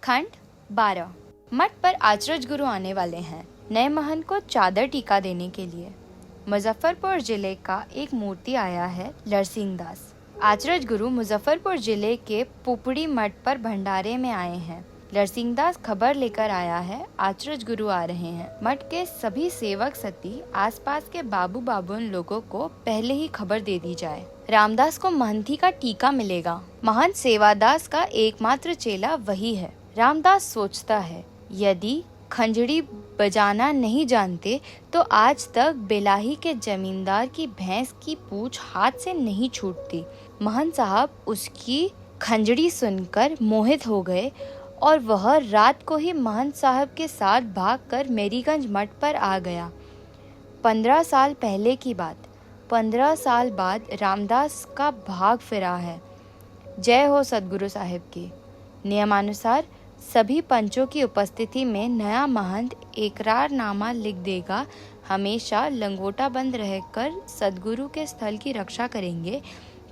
खंड 12। मठ पर आचरज गुरु आने वाले हैं नए महंत को चादर टीका देने के लिए। मुजफ्फरपुर जिले का एक मूर्ति आया है लरसिंह दास। आचरज गुरु मुजफ्फरपुर जिले के पुपड़ी मठ पर भंडारे में आए हैं। लरसिंह दास खबर लेकर आया है आचरज गुरु आ रहे हैं। मठ के सभी सेवक सती आसपास के बाबू बाबुन लोगों को पहले ही खबर दे दी जाए। रामदास को महंती का टीका मिलेगा। महंत सेवादास का एकमात्र चेला वही है। रामदास सोचता है, यदि खंजड़ी बजाना नहीं जानते तो आज तक बेलाही के जमींदार की भैंस की पूंछ हाथ से नहीं छूटती। महंत साहब उसकी खंजड़ी सुनकर मोहित हो गए और वह रात को ही महंत साहब के साथ भागकर मेरीगंज मठ पर आ गया। 15 साल पहले की बात। 15 साल बाद रामदास का भाग फिरा है। जय हो सदगुरु साहिब की। नियमानुसार सभी पंचों की उपस्थिति में नया महंत इकरारनामा लिख देगा। हमेशा लंगोटा बंद रहकर सदगुरु के स्थल की रक्षा करेंगे।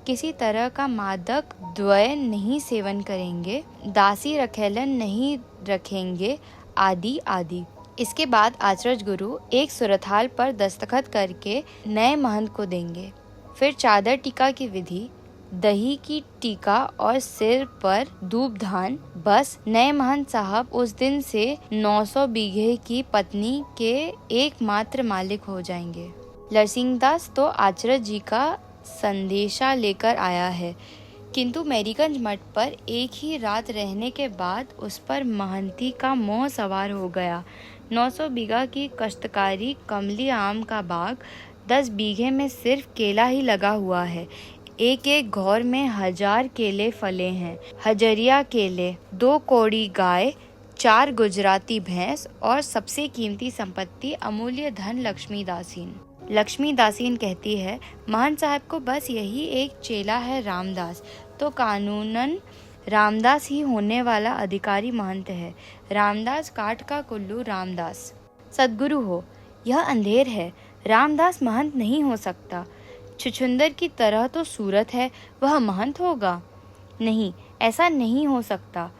किसी तरह का मादक द्वय नहीं सेवन करेंगे। दासी रखेलन नहीं रखेंगे, आदि आदि। इसके बाद आचरज गुरु एक सुरथाल पर दस्तखत करके नए महंत को देंगे। फिर चादर टीका की विधि, दही की टीका और सिर पर धूपधान। बस नए महंत साहब उस दिन से 900 बीघे की पत्नी के एकमात्र मालिक हो जाएंगे। लरसिंह दास तो आचरज जी का संदेशा लेकर आया है, किंतु मेरीगंज मठ पर एक ही रात रहने के बाद उस पर महंती का मोह सवार हो गया। 900 बीघा की कश्तकारी कमली आम का बाग, 10 बीघे में सिर्फ केला ही लगा हुआ है। एक एक घौर में 1000 केले फले हैं। हजरिया केले, 2 कोड़ी गाय, 4 गुजराती भैंस और सबसे कीमती संपत्ति अमूल्य धन लक्ष्मी दासीन। लक्ष्मी दासीन कहती है, महंत साहब को बस यही एक चेला है रामदास, तो कानूनन रामदास ही होने वाला अधिकारी महंत है। रामदास काठ का कुल्लू रामदास। सदगुरु हो, यह अंधेर है। रामदास महंत नहीं हो सकता। छुछुंदर की तरह तो सूरत है, वह महंत होगा? नहीं, ऐसा नहीं हो सकता।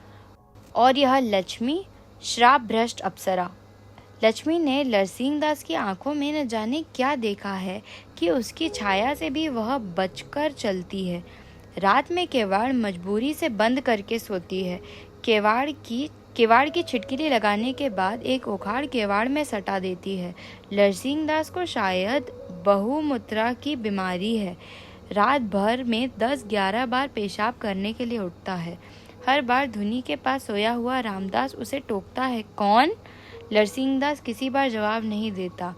और यह लक्ष्मी, श्राप भ्रष्ट अप्सरा। लक्ष्मी ने लरसिंह दास की आंखों में न जाने क्या देखा है कि उसकी छाया से भी वह बचकर चलती है। रात में केवाड़ मजबूरी से बंद करके सोती है। केवाड़ की छिटकिली लगाने के बाद एक उखाड़ केवाड़ में सटा देती है। लरसिंह दास को शायद बहुमूत्रा की बीमारी है। रात भर में 10-11 बार पेशाब करने के लिए उठता है। हर बार धुनी के पास सोया हुआ रामदास उसे टोकता है, कौन? लरसिंह दास किसी बार जवाब नहीं देता।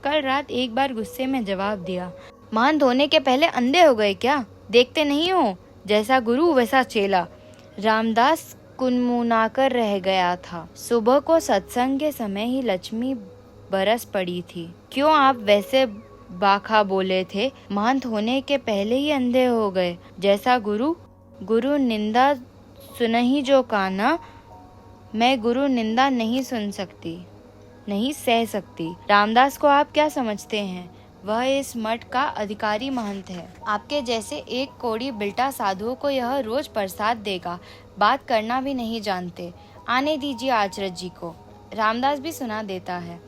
कल रात एक बार गुस्से में जवाब दिया, महंत होने के पहले अंधे हो गए क्या? देखते नहीं हो, जैसा गुरु वैसा चेला। रामदास कुनमुनाकर रह गया था। सुबह को सत्संग के समय ही लक्ष्मी बरस पड़ी थी। क्यों आप वैसे बाखा बोले थे? महंत होने के पहले ही अंधे हो गए, जैसा गुरु निंदा सुनही जो काना। मैं गुरु निंदा नहीं सुन सकती, नहीं सह सकती। रामदास को आप क्या समझते हैं? वह इस मठ का अधिकारी महंत है। आपके जैसे एक कोड़ी बिल्टा साधुओं को यह रोज प्रसाद देगा। बात करना भी नहीं जानते। आने दीजिए आचरज जी को। रामदास भी सुना देता है,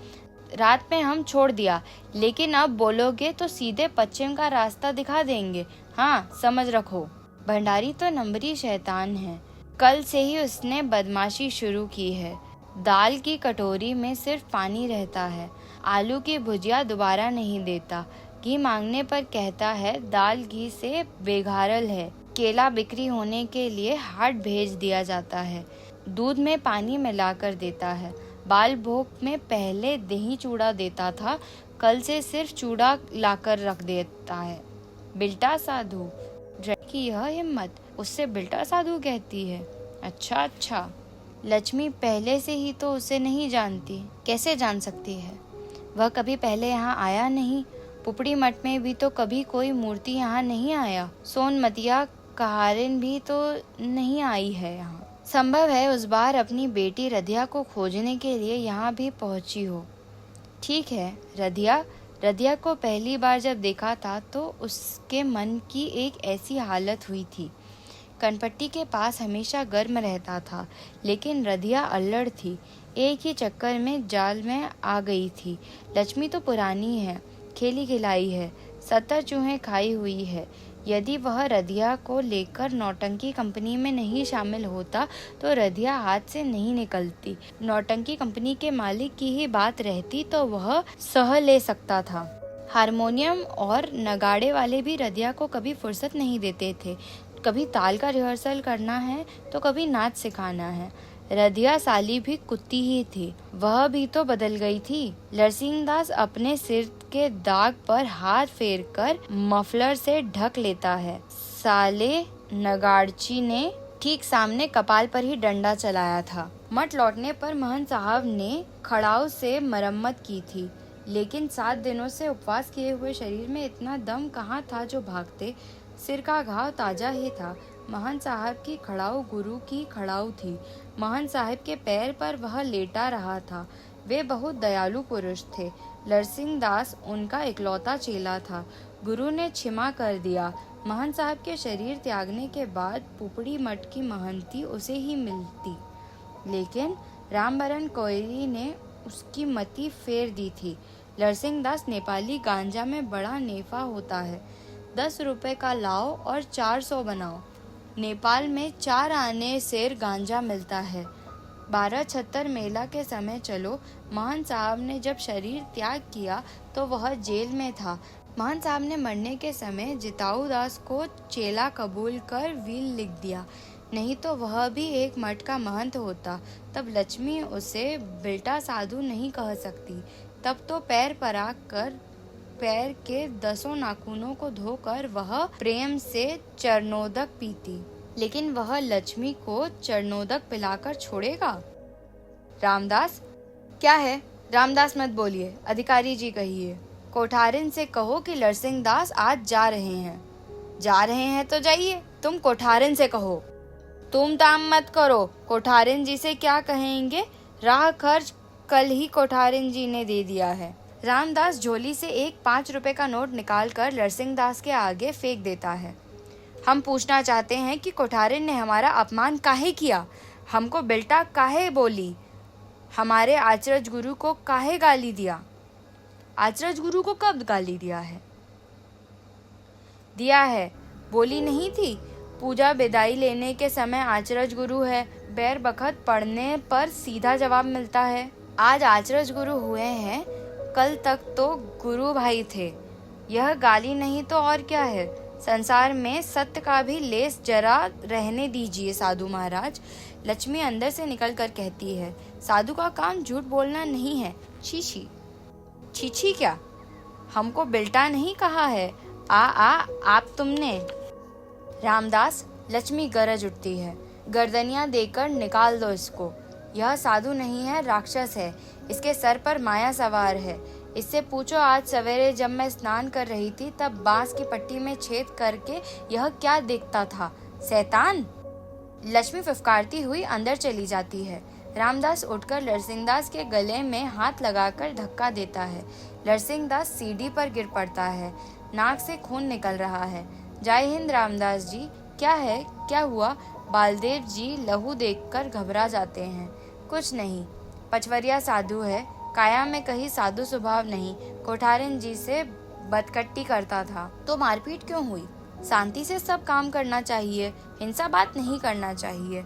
रात में हम छोड़ दिया, लेकिन अब बोलोगे तो सीधे पश्चिम का रास्ता दिखा देंगे। हाँ, समझ रखो। भंडारी तो नंबरी शैतान है। कल से ही उसने बदमाशी शुरू की है। दाल की कटोरी में सिर्फ पानी रहता है। आलू की भुजिया दोबारा नहीं देता। घी मांगने पर कहता है दाल घी से बेघारल है। केला बिक्री होने के लिए हाट भेज दिया जाता है। दूध में पानी मिलाकर देता है। बाल भोग में पहले दही चूड़ा देता था, कल से सिर्फ चूड़ा लाकर रख देता है। बिल्टा साधु की यह हिम्मत, उससे बिल्टा साधु कहती है। अच्छा, लक्ष्मी पहले से ही तो उसे नहीं जानती। कैसे जान सकती है? वह कभी पहले यहाँ आया नहीं। पुपड़ी मठ में भी तो कभी कोई मूर्ति यहाँ नहीं आया। सोनमतिया कहारिन भी तो नहीं आई है यहाँ। संभव है उस बार अपनी बेटी रधिया को खोजने के लिए यहाँ भी पहुँची हो। ठीक है, रधिया को पहली बार जब देखा था तो उसके मन की एक ऐसी हालत हुई थी कनपट्टी के पास हमेशा गर्म रहता था, लेकिन रधिया अल्लड़ थी। एक ही चक्कर में जाल में आ गई थी। लक्ष्मी तो पुरानी है, खेली खिलाई है, 70 चूहे खाई हुई है। यदि वह रधिया को लेकर नौटंकी कंपनी में नहीं शामिल होता तो रधिया हाथ से नहीं निकलती। नौटंकी कंपनी के मालिक की ही बात रहती तो वह सह ले सकता था। हारमोनियम और नगाड़े वाले भी रधिया को कभी फुर्सत नहीं देते थे। कभी ताल का रिहर्सल करना है तो कभी नाच सिखाना है। रधिया साली भी कुत्ती ही थी, वह भी तो बदल गई थी। लरसिंहदास अपने सिर के दाग पर हाथ फेरकर मफलर से ढक लेता है। साले नगाड़ची ने ठीक सामने कपाल पर ही डंडा चलाया था। मठ लौटने पर महंत साहब ने खड़ाऊ से मरम्मत की थी, लेकिन 7 दिनों से उपवास किए हुए शरीर में इतना दम कहाँ था जो भागते। सिर का घाव ताजा ही था। महंत साहब की खड़ाऊ गुरु की खड़ाऊ थी। महंत साहब के पैर पर वह लेटा रहा था। वे बहुत दयालु पुरुष थे। लरसिंहदास उनका इकलौता चेला था। गुरु ने क्षमा कर दिया। महंत साहब के शरीर त्यागने के बाद पुपड़ी मठ की महंती उसे ही मिलती, लेकिन रामबरन कोयरी ने उसकी मति फेर दी थी। लरसिंहदास नेपाली गांजा में बड़ा नेफा होता है। 10 रुपए का लाओ और 400 बनाओ। नेपाल में 4 आने सेर गांजा मिलता है। 1276 मेला के समय चलो। महंत साहब ने जब शरीर त्याग किया तो वह जेल में था। महंत साहब ने मरने के समय जिताऊ दास को चेला कबूल कर वील लिख दिया, नहीं तो वह भी एक मठ का महंत होता। तब लक्ष्मी उसे बिल्टा साधु नहीं कह सकती। तब तो पैर पराग कर पैर के 10 नाखूनों को धोकर वह प्रेम से चरणोदक पीती, लेकिन वह लक्ष्मी को चरणोदक पिलाकर छोड़ेगा? रामदास, क्या है? रामदास मत बोलिए, अधिकारी जी कहिए। कोठारिन से कहो कि लरसिंहदास आज जा रहे हैं। जा रहे हैं तो जाइए, तुम कोठारिन से कहो। तुम ताम मत करो, कोठारिन जी से क्या कहेंगे? राह खर्च कल ही कोठारिन जी ने दे दिया है। रामदास झोली से एक 5 रुपए का नोट निकालकर लरसिंहदास के आगे फेंक देता है। हम पूछना चाहते हैं कि कोठारिन ने हमारा अपमान काहे किया? हमको बेल्टा काहे बोली? हमारे आचरज गुरु को काहे गाली दिया? आचरज गुरु को कब गाली दिया है? दिया है, बोली नहीं थी? पूजा विदाई लेने के समय आचरज गुरु है, बैर बखत पढ़ने पर सीधा जवाब मिलता है। आज आचरज गुरु हुए हैं, कल तक तो गुरु भाई थे। यह गाली नहीं तो और क्या है? संसार में सत्य का भी लेस जरा रहने दीजिए साधु महाराज। लक्ष्मी अंदर से निकलकर कहती है, साधु का काम झूठ बोलना नहीं है। छी छी क्या? हमको बिल्टा नहीं कहा है। आप तुमने। रामदास, लक्ष्मी गरज उठती है, गर्दनियां देकर निकाल दो इसको। यह साधु नहीं है, राक्षस है। इसके सर पर माया सवार है। इससे पूछो आज सवेरे जब मैं स्नान कर रही थी तब बांस की पट्टी में छेद करके यह क्या देखता था? शैतान। लक्ष्मी फुफकारती हुई अंदर चली जाती है। रामदास उठकर लरसिंहदास के गले में हाथ लगाकर धक्का देता है। लरसिंहदास सीढ़ी पर गिर पड़ता है। नाक से खून निकल रहा है। जय हिंद रामदास जी। क्या है? क्या हुआ? बालदेव जी लहू देखकर घबरा जाते हैं। कुछ नहीं, पचवरिया साधु है, काया में कहीं साधु स्वभाव नहीं। कोठारिन जी से बदकट्टी करता था। तो मारपीट क्यों हुई? शांति से सब काम करना चाहिए, हिंसा बात नहीं करना चाहिए।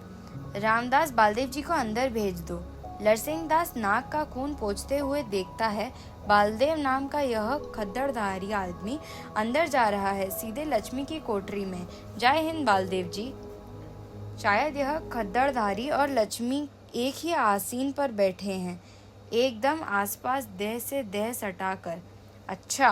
रामदास, बालदेव जी को अंदर भेज दो। लरसिंहदास नाक का खून पोंछते हुए देखता है। बालदेव नाम का यह खद्दड़धारी आदमी अंदर जा रहा है, सीधे लक्ष्मी की कोठरी में। जय हिंद बालदेव जी। शायद यह खद्दड़धारी और लक्ष्मी एक ही आसीन पर बैठे हैं, एकदम आसपास देह से देह सटाकर। अच्छा,